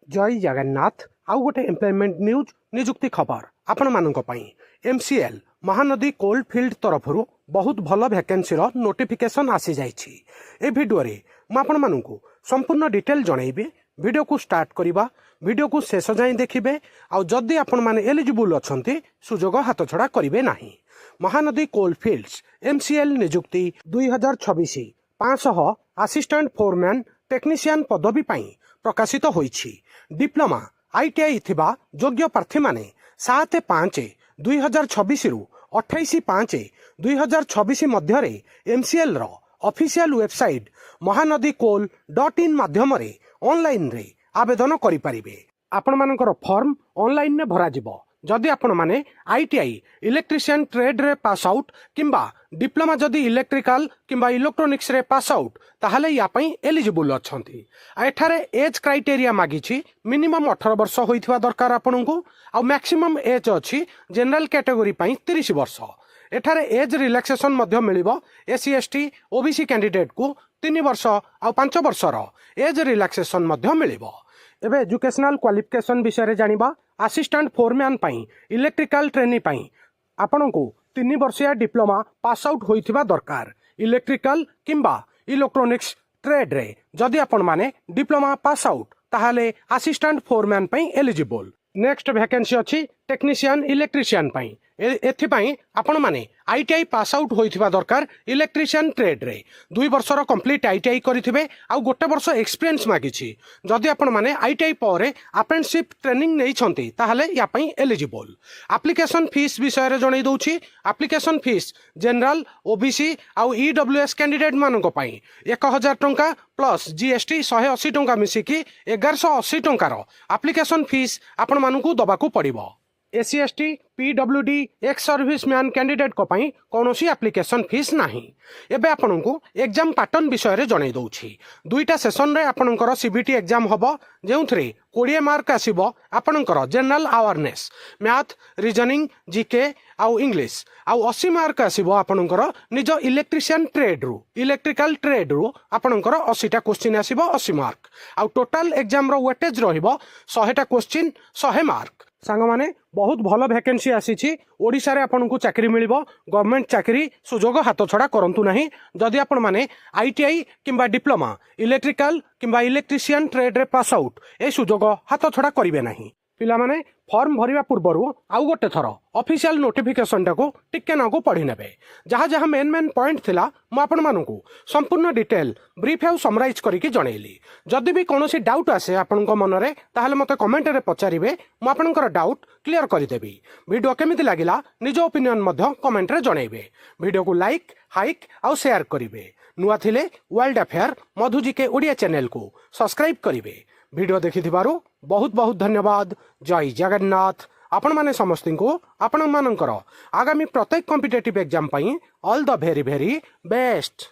जय जगन्नाथ आउ गोटे एम्प्लॉयमेंट न्यूज निजुक्ति खबर आपण मानक पई एमसीएल महानदी कोल्ड फील्ड तरफ बहुत भल वैकेंसी नोटिफिकेशन आसी जाइछि। ए वीडियो रे म आपण मानकु संपूर्ण डिटेल जनइबे। वीडियो को स्टार्ट करिबा, वीडियो को शेष जाए देखिबे। आउ जदि आपण माने एलिजिबल अछंती सुजोग हाथ छड़ा करिवे नाही। महानदी कोल्ड फील्ड्स एमसीएल निजुक्ति 2026 500 असिस्टेंट फोरमैन टेक्नीशियन पदवी पाई प्रकाशित होईछि। डिप्लोमा आईटीआई थिबा योग्य प्रार्थी माने 7/5/2026 रु 28/5/2026 मध्य एमसीएल रो ऑफिशियल वेबसाइट mahanadikoal.in माध्यम रे ऑनलाइन रे आवेदन करि परिबे। आपण मानकर फॉर्म ऑनलाइन ने भरा जिवो। जदि आपण माने आईटीआई इलेक्ट्रिशियन ट्रेड रे पास आउट किंबा डिप्लोमा जदि इलेक्ट्रिकल किंबा इलेक्ट्रोनिक्स रे पास आउट ताहले या पई एलिजिबल अछंती। एठारे एज क्राइटेरिया मागिछि मिनिमम 18 वर्ष होइथिबा दरकार आपनकु। आ मैक्सिमम एज अछि जनरल कैटेगरी पई 30 वर्ष। एठारे एज रिलैक्सेशन मध्य मिलिबो। एससी एसटी ओबीसी कैंडिडेट को 3 वर्ष आ 5 वर्षर एज रिलैक्सेशन मध्य मिलिबो। एबे एजुकेशनल क्वालिफिकेशन विषय जानिबा। असिस्टेंट फोरमैन पई इलेक्ट्रिकल ट्रेनी पई आपनकु 3 वर्षिया डिप्लोमा पास आउट होइथिबा दरकार। इलेक्ट्रिकल किंबा इलेक्ट्रोनिक्स ट्रेड रे जदि आपण माने डिप्लोमा पास आउट ताहाले असिस्टेंट फोरमैन पई एलिजिबल। नेक्स्ट वैकेंसी अछि टेक्नीशियन इलेक्ट्रिशियन पई। एथिपाई आपण माने आईटीआई पास आउट होइथिबा दरकार। इलेक्ट्रिशियन ट्रेड रे 2 वर्षर कंप्लीट आईटीआई करिथिबे आ 1 वर्ष एक्सपीरियंस मागिछि। जदि आपण माने आईटीआई परे अप्रेंटिसशिप ट्रेनिंग नै छंती ताहाले या पई एलिजिबल। एप्लीकेशन फीस विषय रे जणै दउछि। एप्लीकेशन फीस जनरल ओबीसी आ ईडब्ल्यूएस कैंडिडेट मानक पई 1000 टंका प्लस जीएसटी 180 टंका मिसिकी 1180 टंकार एप्लीकेशन फीस आपण मानकु दबाकू पड़िबो। एससी एसटी पीडब्ल्यूडी एक्स सर्विस मैन कैंडिडेट को पई कोनोसी एप्लीकेशन फीस नाही। एबे आपनकु एग्जाम पैटर्न विषय रे जणै दउछि। 2टा सेशन रे आपनकर सीबीटी एग्जाम हबो जेउथरे 20 मार्क आसीबो आपनकर general awareness math reasoning GK आउ इंग्लिश आउ 80 मार्क आसीबो आपनकर निज इलेक्ट्रिशियन ट्रेड रु इलेक्ट्रिकल ट्रेड रु आपनकर 80टा क्वेश्चन आसीबो 80 मार्क। आउ टोटल एग्जाम रो वेटेज रहिबो 100टा क्वेश्चन 100 मार्क। सांग माने बहुत भल वैकेंसी आसी। ओडिशा रे आपनकु चाकरी मिलिबो। गवर्नमेंट चाकरी सुजोग हाथ छड़ा करंतु नाही। जदि आपण माने आईटीआई किंबा डिप्लोमा इलेक्ट्रिकल किंबा इलेक्ट्रिशियन ट्रेड रे पास आउट ए सुजोग हाथ छड़ा करिवे नाही। पिला माने फॉर्म भरिबा पूर्वरु आउ गोटे थर ऑफिशियल नोटिफिकेशन टाको टिके नाको पढ़ी नेबे। जहाँ जहाँ मेन पॉइंट थिला मु आपण मानकु संपूर्ण डिटेल ब्रीफ आउ समराइज करिकि जणैली। जदि भी कोनोसी डाउट आसे आपनक मनरे ताहाले मते कमेंट रे पचारिबे। मु आपनकर डाउट क्लियर करिदेबी। वीडियो केमिति लागिला निज ओपिनियन मध्य कमेंट रे जणैबे। वीडियो को लाइक हाइक आउ शेयर करिवे। नुआ थिले वर्ल्ड अफेयर मधुजी के ओडिया चैनल को सब्सक्राइब करिवे। वीडियो देखिथिबारु बहुत बहुत धन्यवाद। जय जगन्नाथ। आपण माने समस्ती को आपण मानकर आगामी प्रत्येक कॉम्पिटिटिव एग्जाम पई ऑल द वेरी बेस्ट।